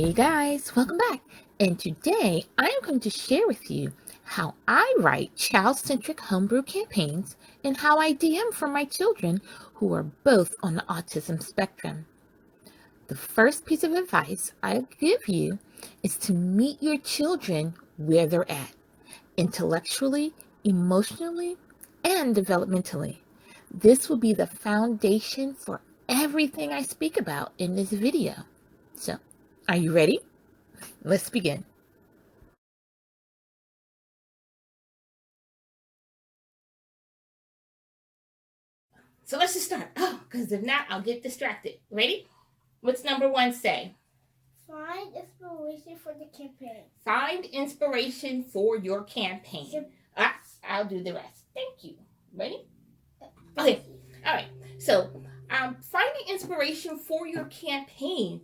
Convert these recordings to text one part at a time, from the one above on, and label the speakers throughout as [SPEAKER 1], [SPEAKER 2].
[SPEAKER 1] Hey guys, welcome back. And today I am going to share with you how I write child-centric homebrew campaigns and how I DM for my children who are both on the autism spectrum. The first piece of advice I give you is to meet your children where they're at, intellectually, emotionally, and developmentally. This will be the foundation for everything I speak about in this video. So, are you ready? Let's begin. So let's just start. Oh, because if not, I'll get distracted. Ready? What's number one say?
[SPEAKER 2] Find inspiration for the campaign.
[SPEAKER 1] Find inspiration for your campaign. I'll do the rest. Thank you. Ready? Okay. All right. So, finding inspiration for your campaign.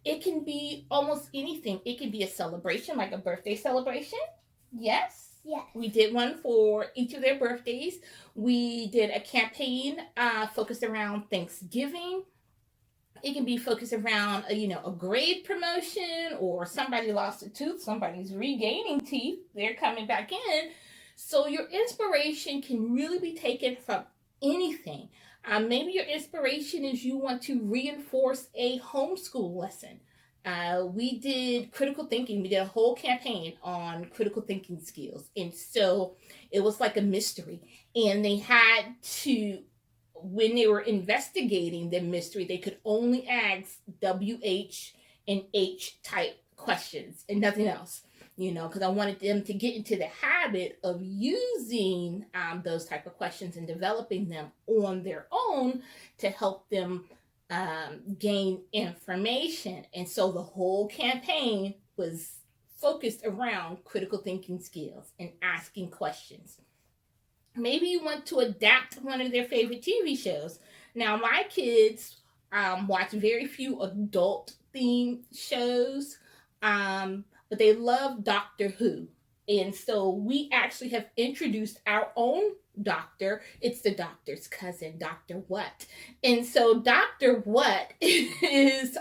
[SPEAKER 1] It can be almost anything. It can be a celebration, like a birthday celebration. Yes.
[SPEAKER 2] Yes.
[SPEAKER 1] We did one for each of their birthdays. We did a campaign focused around Thanksgiving. It can be focused around a grade promotion, or somebody lost a tooth, somebody's regaining teeth, they're coming back in. So your inspiration can really be taken from anything. Maybe your inspiration is you want to reinforce a homeschool lesson. We did critical thinking. We did a whole campaign on critical thinking skills. And so it was like a mystery. And they had to, when they were investigating the mystery, they could only ask WH and H type questions and nothing else, because I wanted them to get into the habit of using those type of questions and developing them on their own to help them gain information. And so the whole campaign was focused around critical thinking skills and asking questions. Maybe you want to adapt one of their favorite TV shows. Now, my kids watch very few adult themed shows, but they love Doctor Who. And so we actually have introduced our own doctor. It's the doctor's cousin, Dr. What. And so Dr. What is,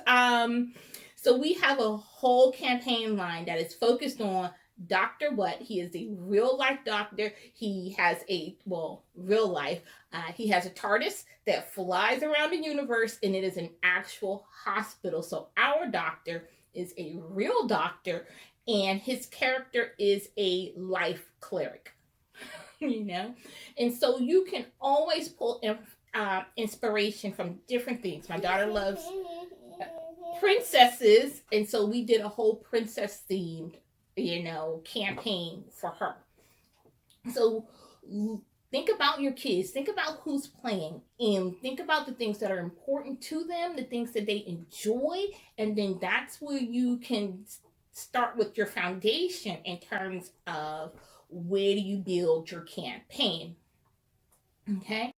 [SPEAKER 1] so we have a whole campaign line that is focused on Dr. What. He is a real life doctor. He has real life. He has a TARDIS that flies around the universe, and it is an actual hospital. So our doctor is a real doctor, and his character is a life cleric, And so you can always pull inspiration from different things. My daughter loves princesses, and so we did a whole princess themed campaign for her. So think about your kids, think about who's playing, and think about the things that are important to them, the things that they enjoy, and then that's where you can start with your foundation in terms of where do you build your campaign. Okay.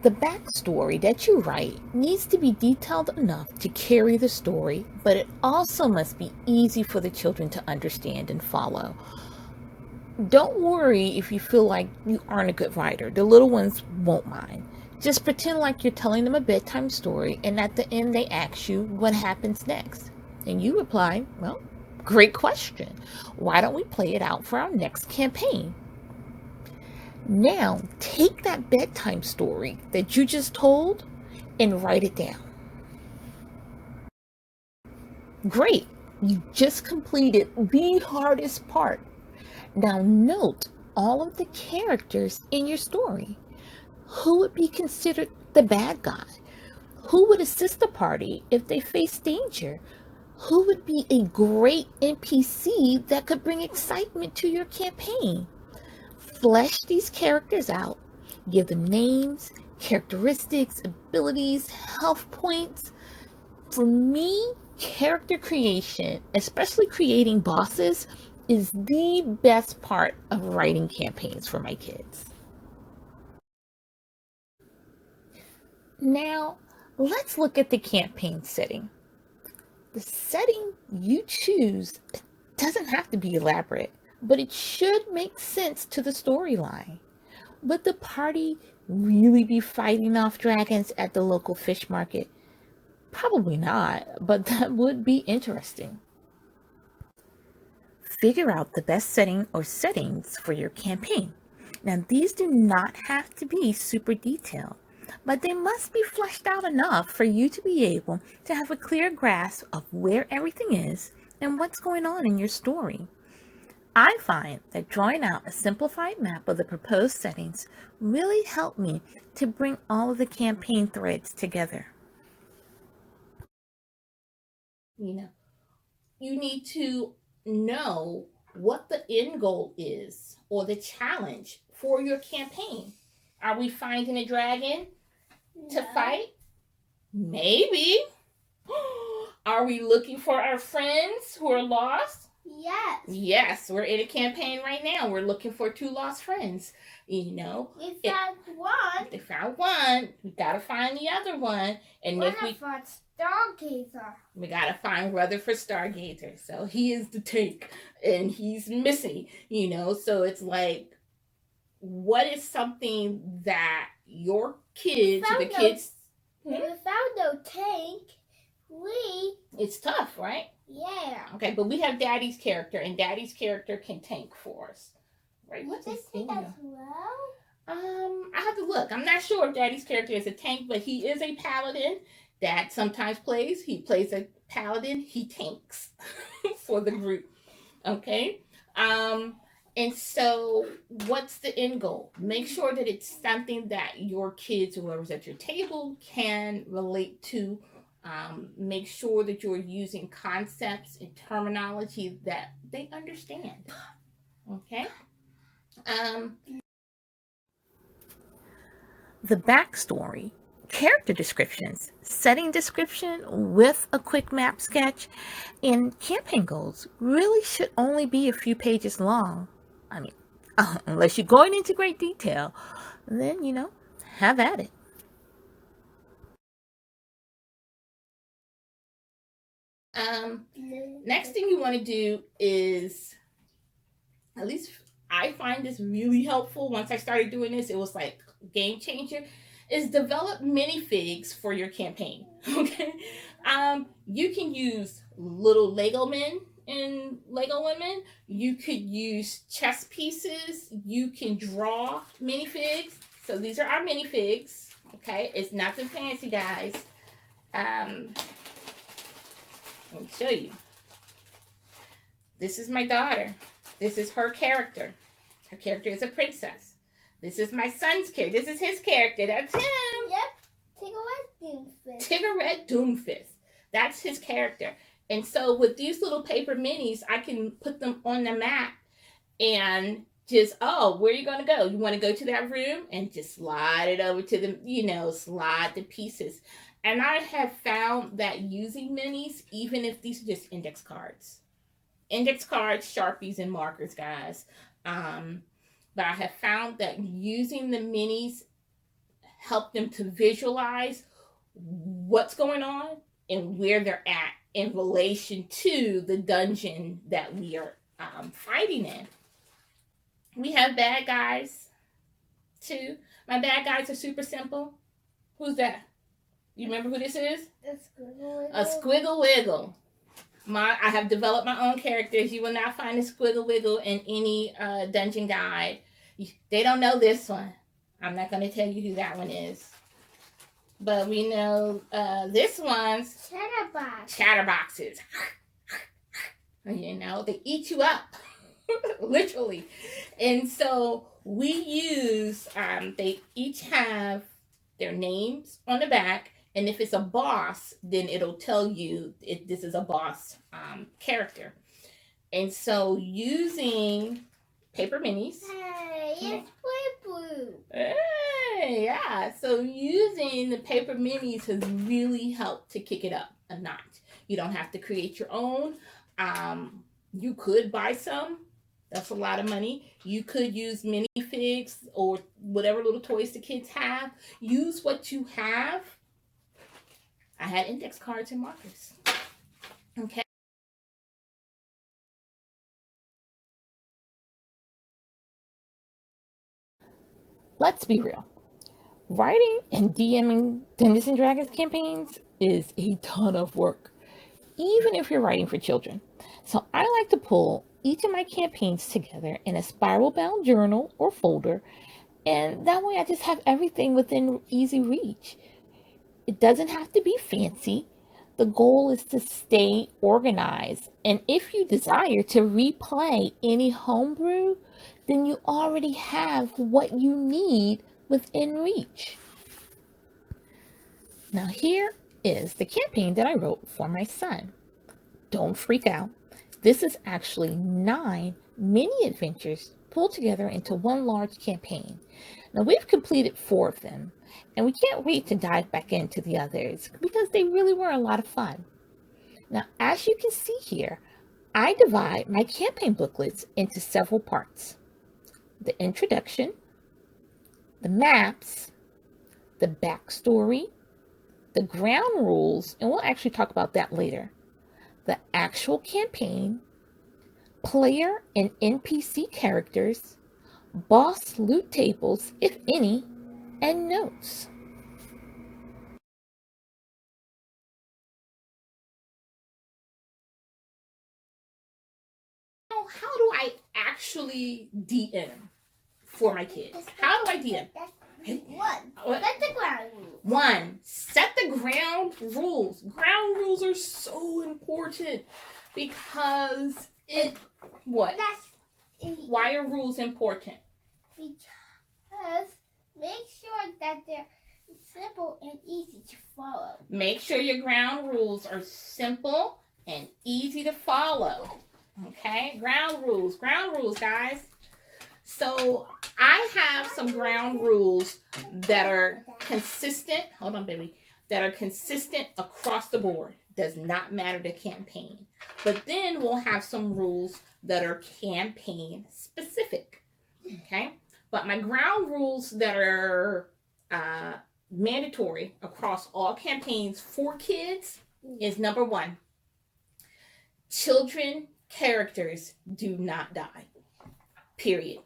[SPEAKER 1] The backstory that you write needs to be detailed enough to carry the story, but it also must be easy for the children to understand and follow. Don't worry if you feel like you aren't a good writer. The little ones won't mind. Just pretend like you're telling them a bedtime story, and at the end they ask you what happens next. And you reply, well, great question. Why don't we play it out for our next campaign? Now, take that bedtime story that you just told and write it down. Great, you just completed the hardest part. Now note all of the characters in your story. Who would be considered the bad guy? Who would assist the party if they face danger? Who would be a great NPC that could bring excitement to your campaign? Flesh these characters out, give them names, characteristics, abilities, health points. For me, character creation, especially creating bosses, is the best part of writing campaigns for my kids. Now, let's look at the campaign setting. The setting you choose doesn't have to be elaborate, but it should make sense to the storyline. Would the party really be fighting off dragons at the local fish market? Probably not, but that would be interesting. Figure out the best setting or settings for your campaign. Now, these do not have to be super detailed, but they must be fleshed out enough for you to be able to have a clear grasp of where everything is and what's going on in your story. I find that drawing out a simplified map of the proposed settings really helped me to bring all of the campaign threads together. You need to know what the end goal is or the challenge for your campaign. Are we finding a dragon to fight? Maybe. Are we looking for our friends who are lost?
[SPEAKER 2] Yes.
[SPEAKER 1] Yes, we're in a campaign right now. We're looking for 2 lost friends.
[SPEAKER 2] We found one.
[SPEAKER 1] They found one. We gotta find the other one. And if we
[SPEAKER 2] found Stargazer.
[SPEAKER 1] We gotta find Rutherford Stargazer. So he is the tank, and he's missing. So it's like, what is something that your kids,
[SPEAKER 2] We found no tank.
[SPEAKER 1] It's tough, right?
[SPEAKER 2] Yeah.
[SPEAKER 1] Okay, but we have Daddy's character, and Daddy's character can tank for us. Right?
[SPEAKER 2] What's this thing as well?
[SPEAKER 1] I have to look. I'm not sure if Daddy's character is a tank, but he is a paladin. Dad sometimes plays. He plays a paladin. He tanks for the group. Okay? And so what's the end goal? Make sure that it's something that your kids, whoever's at your table, can relate to. Make sure that you're using concepts and terminology that they understand. Okay? The backstory, character descriptions, setting description with a quick map sketch, and campaign goals really should only be a few pages long. Unless you're going into great detail, then, have at it. Next thing you want to do is, at least I find this really helpful. Once I started doing this, it was like game changer, is develop minifigs for your campaign. Okay. You can use little Lego men and Lego women. You could use chess pieces. You can draw minifigs. So these are our minifigs. Okay. It's nothing fancy, guys. Let me show you. This is my daughter. This is her character. Her character is a princess. This is my son's character. This is his character. That's him.
[SPEAKER 2] Yep. Tigger-Red Doomfist.
[SPEAKER 1] Tigger-Red Doomfist. That's his character. And so with these little paper minis, I can put them on the map and just, where are you going to go? You want to go to that room? And just slide it over to the, slide the pieces. And I have found that using minis, even if these are just index cards, Sharpies, and markers, guys. But I have found that using the minis help them to visualize what's going on and where they're at in relation to the dungeon that we are fighting in. We have bad guys, too. My bad guys are super simple. Who's that? You remember who this is? A Squiggle Wiggle. I have developed my own characters. You will not find a Squiggle Wiggle in any dungeon guide. They don't know this one. I'm not going to tell you who that one is. But we know this one's Chatterboxes. They eat you up. Literally. And so we use, they each have their names on the back. And if it's a boss, then it'll tell you if this is a boss character. And so using paper minis.
[SPEAKER 2] Hey, it's blue.
[SPEAKER 1] Hey, yeah. So using the paper minis has really helped to kick it up a notch. You don't have to create your own. You could buy some. That's a lot of money. You could use minifigs or whatever little toys the kids have. Use what you have. I had index cards and markers. Okay. Let's be real. Writing and DMing Dungeons and Dragons campaigns is a ton of work, even if you're writing for children. So I like to pull each of my campaigns together in a spiral bound journal or folder, and that way I just have everything within easy reach. It doesn't have to be fancy. The goal is to stay organized. And if you desire to replay any homebrew, then you already have what you need within reach. Now, here is the campaign that I wrote for my son. Don't freak out. This is actually 9 mini adventures pulled together into one large campaign. Now, we've completed 4 of them, and we can't wait to dive back into the others because they really were a lot of fun. Now, as you can see here, I divide my campaign booklets into several parts: the introduction, the maps, the backstory, the ground rules, and we'll actually talk about that later, the actual campaign, player and NPC characters, boss loot tables, if any, and notes. Now, how do I actually DM for my kids? How do I DM?
[SPEAKER 2] Set the ground rules.
[SPEAKER 1] 1, set the ground rules. Ground rules are so important because what? Why are rules important?
[SPEAKER 2] Because make sure that they're simple and easy to follow.
[SPEAKER 1] Make sure your ground rules are simple and easy to follow. Okay? Ground rules, guys. So I have some ground rules that are consistent. Hold on, baby. That are consistent across the board. Does not matter the campaign. But then we'll have some rules that are campaign specific. Okay? But my ground rules that are mandatory across all campaigns for kids is number 1. Children characters do not die. Period.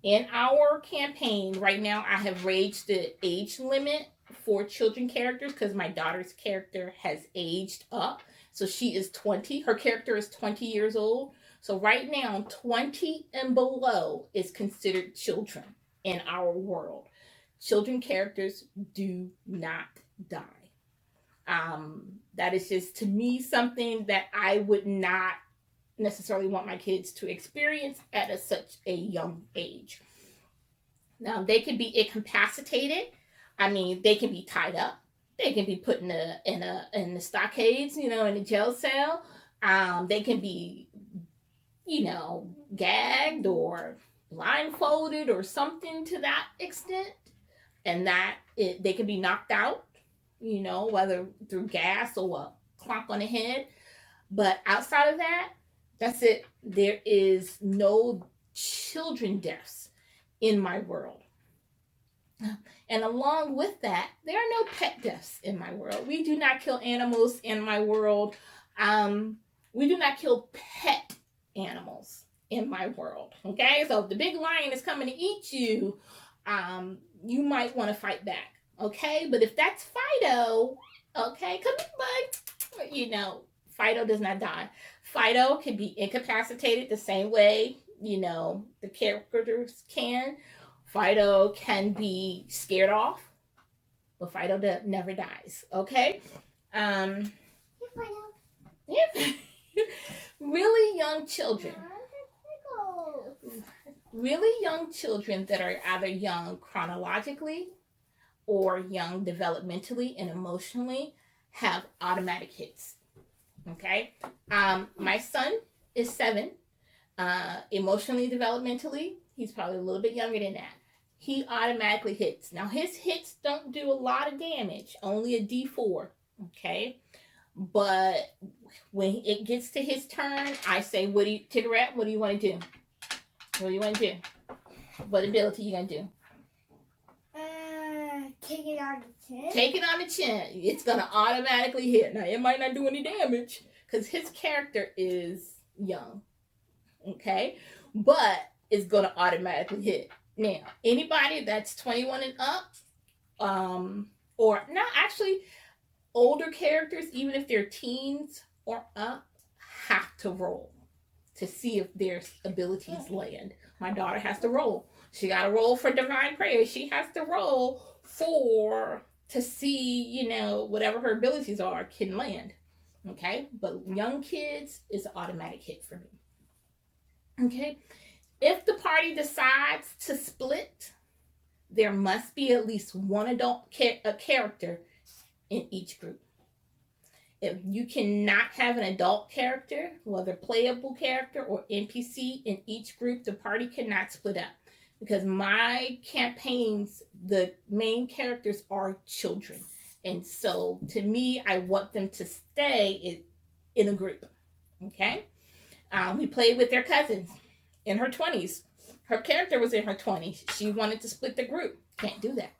[SPEAKER 1] In our campaign right now, I have raised the age limit for children characters because my daughter's character has aged up. So she is 20. Her character is 20 years old. So right now, 20 and below is considered children in our world. Children characters do not die. That is just, to me, something that I would not necessarily want my kids to experience at such a young age. Now, they can be incapacitated. I mean, they can be tied up. They can be put in the stockades, in a jail cell. They can be, gagged or blindfolded or something to that extent, and that they can be knocked out, whether through gas or a clunk on the head. But outside of that, that's it. There is no children deaths in my world. And along with that, there are no pet deaths in my world. We do not kill animals in my world. We do not kill pet animals in my world. Okay? So if the big lion is coming to eat you, you might want to fight back. Okay? But if that's Fido, okay, come here, bud. Fido does not die. Fido can be incapacitated the same way, the characters can. Fido can be scared off, but Fido never dies. Okay? Yeah. Really young children that are either young chronologically or young developmentally and emotionally have automatic hits. Okay? My son is 7. Emotionally, developmentally, he's probably a little bit younger than that. He automatically hits. Now, his hits don't do a lot of damage, only a D4. Okay? But when it gets to his turn, I say, Tiggerette, what do you want to do? What do you want to do? What ability you going to do?
[SPEAKER 2] Take it on the chin.
[SPEAKER 1] Take it on the chin. It's going to automatically hit. Now, it might not do any damage because his character is young. Okay? But it's going to automatically hit. Now, anybody that's 21 and up, or not actually, older characters, even if they're teens or up, have to roll to see if their abilities land. My daughter has to roll. She got to roll for divine prayer. She has to roll to see, whatever her abilities are can land. Okay, but young kids is an automatic hit for me. Okay, if the party decides to split, there must be at least one adult character in each group. If you cannot have an adult character, whether playable character or NPC in each group, the party cannot split up. Because my campaigns, the main characters are children. And so to me, I want them to stay in a group. Okay? We played with their cousins in her 20s. Her character was in her 20s. She wanted to split the group. Can't do that.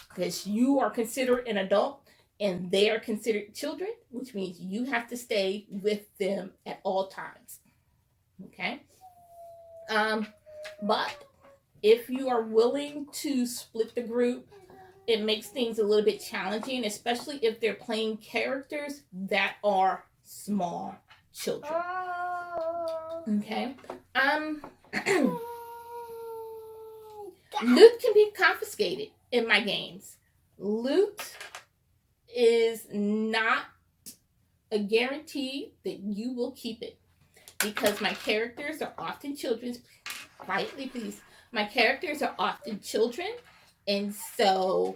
[SPEAKER 1] Because you are considered an adult and they are considered children, which means you have to stay with them at all times. Okay? But if you are willing to split the group, it makes things a little bit challenging, especially if they're playing characters that are small children. Okay? Loot can be confiscated in my games. Loot is not a guarantee that you will keep it, because my characters are often children. Quietly, please. My characters are often children, and so,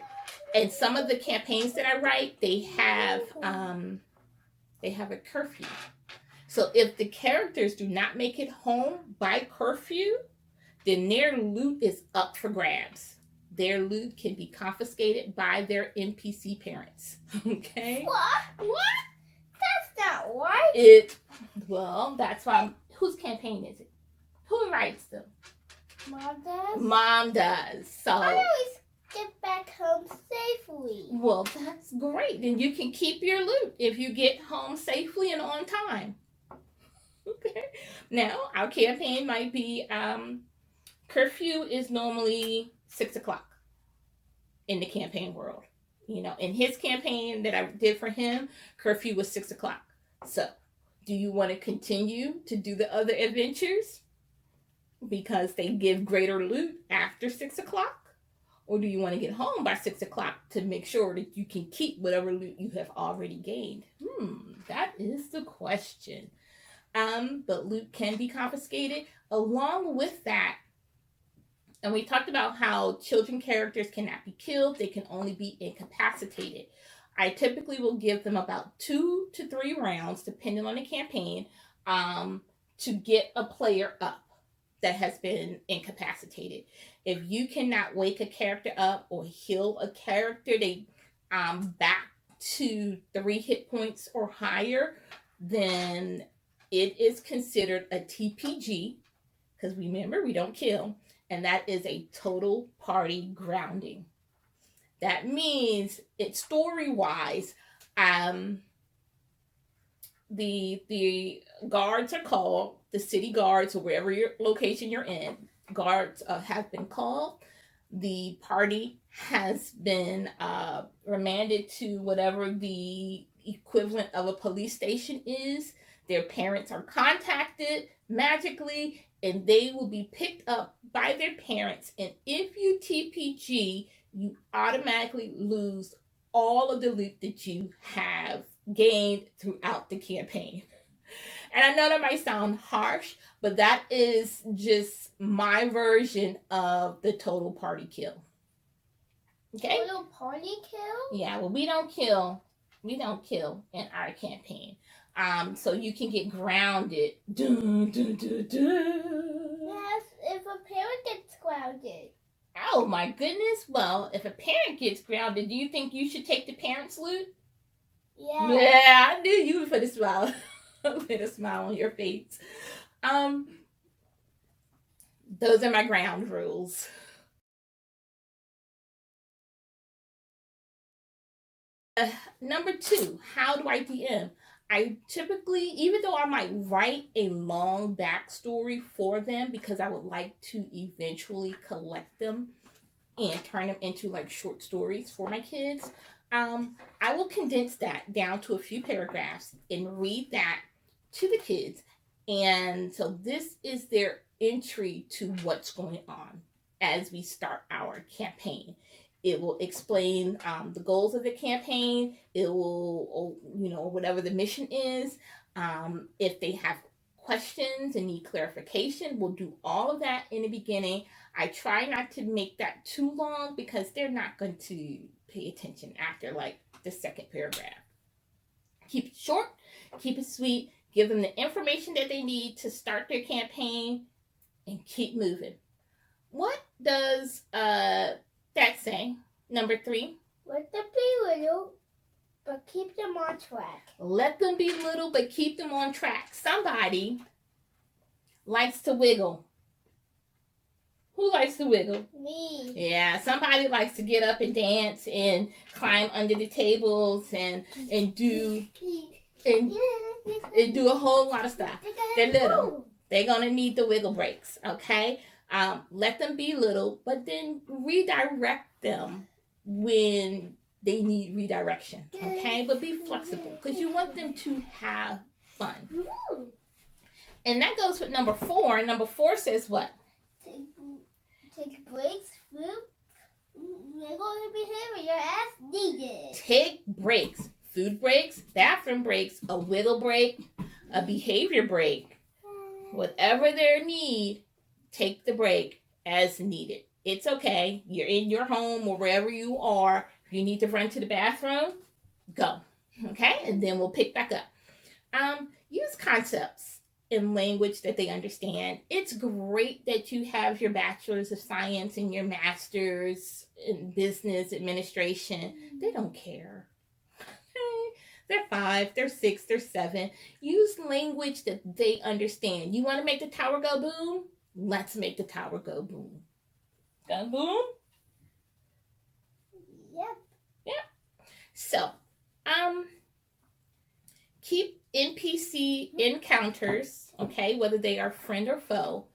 [SPEAKER 1] and some of the campaigns that I write, they have a curfew. So if the characters do not make it home by curfew, then their loot is up for grabs. Their loot can be confiscated by their NPC parents. Okay?
[SPEAKER 2] What? That's not right.
[SPEAKER 1] Well, that's why. Whose campaign is it? Who writes them?
[SPEAKER 2] Mom does.
[SPEAKER 1] Mom does. So
[SPEAKER 2] I always get back home safely.
[SPEAKER 1] Well, that's great. Then you can keep your loot if you get home safely and on time. Okay. Now, our campaign might be curfew is normally 6:00 in the campaign world. In his campaign that I did for him, curfew was 6:00. So, do you want to continue to do the other adventures because they give greater loot after 6:00? Or do you want to get home by 6:00 to make sure that you can keep whatever loot you have already gained? That is the question. But loot can be confiscated. Along with that, and we talked about how children characters cannot be killed. They can only be incapacitated. I typically will give them about 2 to 3 rounds, depending on the campaign, to get a player up that has been incapacitated. If you cannot wake a character up or heal a character, they back to 3 hit points or higher, then it is considered a TPG, because remember, we don't kill, and that is a total party grounding. That means it's story-wise, the guards are called, the city guards, or wherever your location you're in, guards have been called. The party has been remanded to whatever the equivalent of a police station is. Their parents are contacted magically, and they will be picked up by their parents. And if you TPG, you automatically lose all of the loot that you have gained throughout the campaign. And I know that might sound harsh, but that is just my version of the total party kill. Okay?
[SPEAKER 2] Total party kill?
[SPEAKER 1] Yeah, well, we don't kill in our campaign. So you can get grounded. Dun, dun, dun, dun.
[SPEAKER 2] Yes, if a parent gets grounded.
[SPEAKER 1] Oh my goodness. Well, if a parent gets grounded, do you think you should take the parent's loot?
[SPEAKER 2] Yeah.
[SPEAKER 1] Yeah, I knew you would put a smile. Put a smile on your face. Those are my ground rules. Number 2, how do I DM? I typically, even though I might write a long backstory for them because I would like to eventually collect them and turn them into like short stories for my kids, I will condense that down to a few paragraphs and read that to the kids. And so this is their entry to what's going on as we start our campaign. It will explain the goals of the campaign. It will, whatever the mission is. If they have questions and need clarification, we'll do all of that in the beginning. I try not to make that too long because they're not going to pay attention after like the second paragraph. Keep it short, keep it sweet, give them the information that they need to start their campaign, and keep moving. What does that say? Number 3.
[SPEAKER 2] Let them be little, but keep them on track.
[SPEAKER 1] Let them be little, but keep them on track. Somebody likes to wiggle. Who likes to wiggle?
[SPEAKER 2] Me.
[SPEAKER 1] Yeah, somebody likes to get up and dance and climb under the tables and do a whole lot of stuff. They're little. They're gonna need the wiggle breaks. Okay, let them be little, but then redirect them when they need redirection. Okay, but be flexible because you want them to have fun. And that goes with number 4. Number 4 says what?
[SPEAKER 2] Take breaks, regular behavior as needed.
[SPEAKER 1] Take breaks. Food breaks, bathroom breaks, a wiggle break, a behavior break. Whatever their need, take the break as needed. It's okay. You're in your home or wherever you are. If you need to run to the bathroom, go. Okay? And then we'll pick back up. Use concepts in language that they understand. It's great that you have your bachelor's of science and your master's in business administration. They don't care. They're 5, they're 6, they're 7. Use language that they understand. You want to make the tower go boom? Let's make the tower go boom. Go boom?
[SPEAKER 2] Yep.
[SPEAKER 1] So, keep NPC encounters, okay, whether they are friend or foe,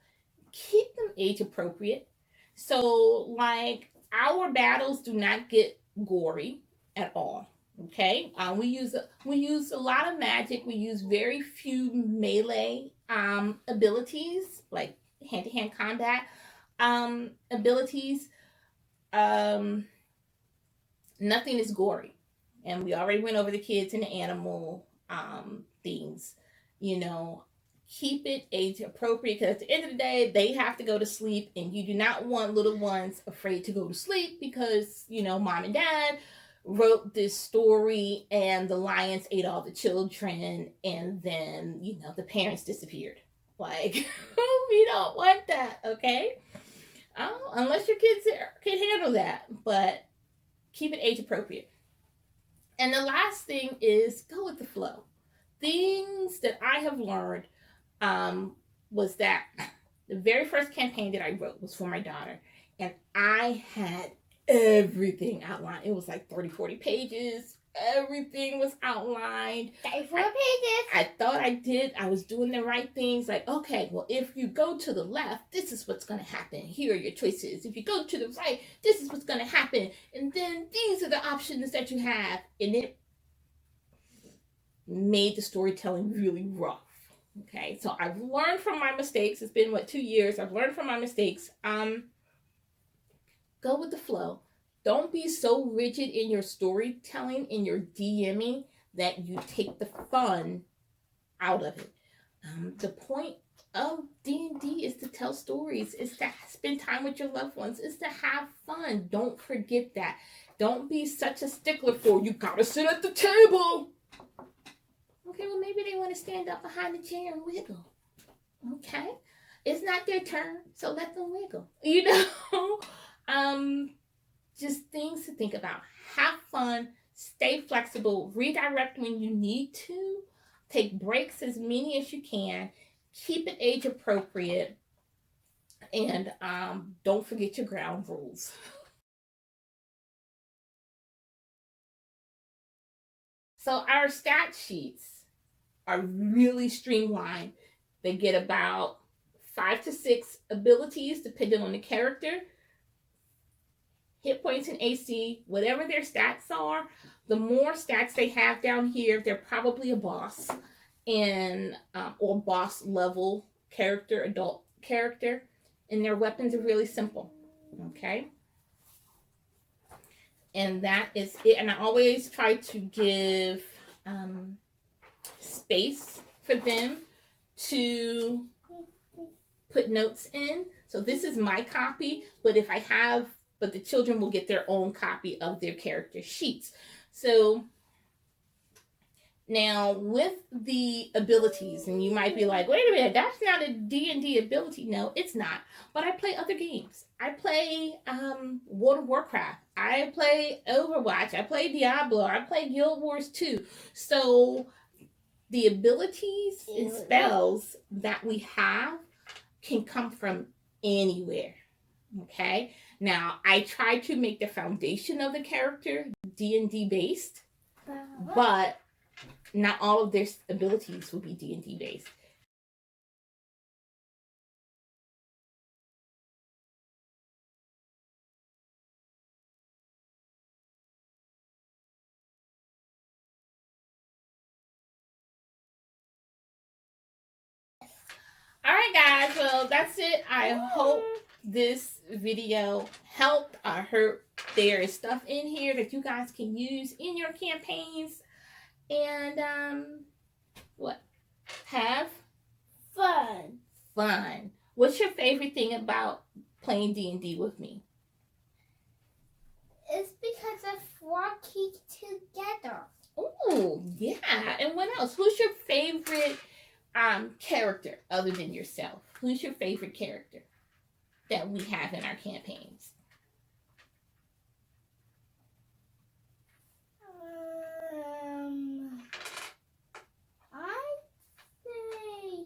[SPEAKER 1] keep them age appropriate. So, like, our battles do not get gory at all. Okay, we use a lot of magic. We use very few melee abilities, like hand-to-hand combat abilities. Nothing is gory, and we already went over the kids and the animal things. Keep it age appropriate because at the end of the day, they have to go to sleep, and you do not want little ones afraid to go to sleep because mom and dad wrote this story and the lions ate all the children and then the parents disappeared. Like, we don't want that. Okay, unless your kids can handle that, but keep it age appropriate. And the last thing is go with the flow. Things that I have learned was that the very first campaign that I wrote was for my daughter, and I had everything outlined. It was like 30-40 pages. Everything was outlined.
[SPEAKER 2] 34 pages.
[SPEAKER 1] I thought I was doing the right things. Like, okay, well, if you go to the left, this is what's going to happen. Here are your choices. If you go to the right, this is what's going to happen. And then these are the options that you have. And it made the storytelling really rough. Okay, so I've learned from my mistakes. It's been 2 years. I've learned from my mistakes. Go with the flow. Don't be so rigid in your storytelling, in your DMing, that you take the fun out of it. The point of D&D is to tell stories, is to spend time with your loved ones, is to have fun. Don't forget that. Don't be such a stickler for, you gotta sit at the table. Okay, well, maybe they want to stand up behind the chair and wiggle. Okay? It's not their turn, so let them wiggle. Just things to think about. Have fun, stay flexible, redirect when you need to, take breaks as many as you can, keep it age appropriate, and don't forget your ground rules. So our stat sheets. are really streamlined. They get about 5 to 6 abilities depending on the character. Hit points and AC, whatever their stats are. The more stats they have down here, they're probably a boss and or boss level character, adult character, and their weapons are really simple. Okay, and that is it. And I always try to give space for them to put notes in. So this is my copy, but the children will get their own copy of their character sheets. So now with the abilities, and you might be like, wait a minute, that's not a D&D ability. No, it's not. But I play other games. I play World of Warcraft. I play Overwatch. I play Diablo. I play Guild Wars 2. So the abilities and spells that we have can come from anywhere. Okay? Now, I try to make the foundation of the character D&D based, but not all of their abilities will be D&D based. All right, guys. Well, that's it. I hope this video helped. I heard there is stuff in here that you guys can use in your campaigns, and have fun. What's your favorite thing about playing D&D with me?
[SPEAKER 2] It's because of working together.
[SPEAKER 1] Oh, yeah. And what else? Who's your favorite character other than yourself? Who's your favorite character that we have in our campaigns?
[SPEAKER 2] I'd say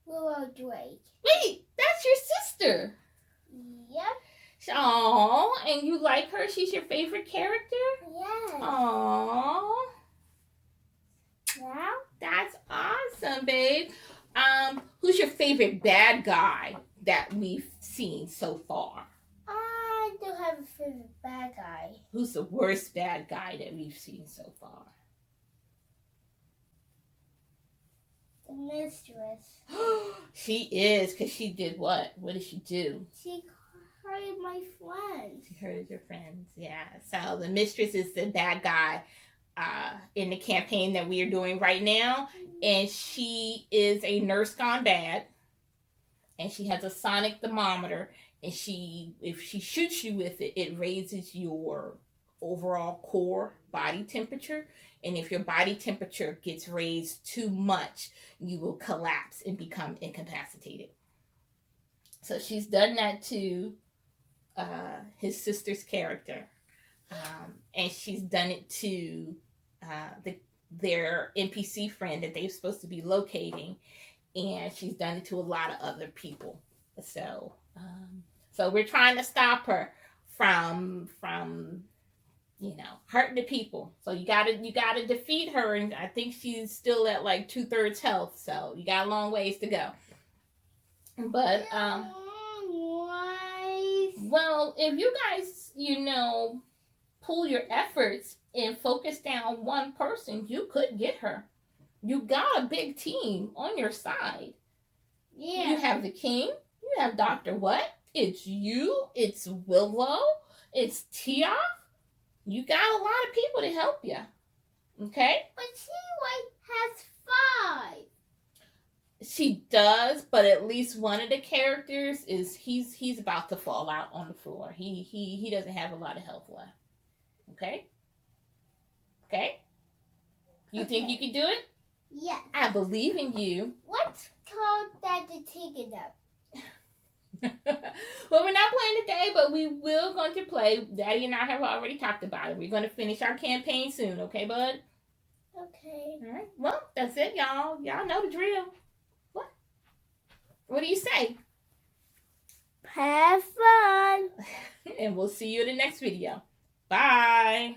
[SPEAKER 2] Willow Drake.
[SPEAKER 1] Wait, that's your sister.
[SPEAKER 2] Yep.
[SPEAKER 1] Aww, and you like her? She's your favorite character?
[SPEAKER 2] Yes.
[SPEAKER 1] Aww.
[SPEAKER 2] Yeah.
[SPEAKER 1] That's awesome, babe. Who's your favorite bad guy that we've seen so far?
[SPEAKER 2] I do have a favorite bad guy.
[SPEAKER 1] Who's the worst bad guy that we've seen so far?
[SPEAKER 2] The mistress.
[SPEAKER 1] She is, because she did what? What did she do?
[SPEAKER 2] She hurt my friends.
[SPEAKER 1] She hurt your friends, yeah. So the mistress is the bad guy in the campaign that we are doing right now. And she is a nurse gone bad. And she has a sonic thermometer. And if she shoots you with it, it raises your overall core body temperature. And if your body temperature gets raised too much, you will collapse and become incapacitated. So she's done that to his sister's character. And she's done it to their NPC friend that they're supposed to be locating. And she's done it to a lot of other people. So we're trying to stop her from hurting the people. So you gotta defeat her, and I think she's still at like 2/3 health. So you got a long ways to go. But well, if you guys pull your efforts and focus down one person, you could get her. You got a big team on your side.
[SPEAKER 2] Yeah.
[SPEAKER 1] You have the king. You have Dr. What? It's you. It's Willow. It's Tia. You got a lot of people to help you. Okay?
[SPEAKER 2] But she has 5.
[SPEAKER 1] She does, but at least one of the characters he's about to fall out on the floor. He doesn't have a lot of health left. Okay? Okay? You think you can do it?
[SPEAKER 2] Yes.
[SPEAKER 1] I believe in you.
[SPEAKER 2] What's called that to take it up?
[SPEAKER 1] Well, we're not playing today, but we will going to play. Daddy and I have already talked about it. We're going to finish our campaign soon, okay, bud?
[SPEAKER 2] Okay.
[SPEAKER 1] All right. Well, that's it, y'all. Y'all know the drill. What do you say?
[SPEAKER 2] Have fun.
[SPEAKER 1] And we'll see you in the next video. Bye.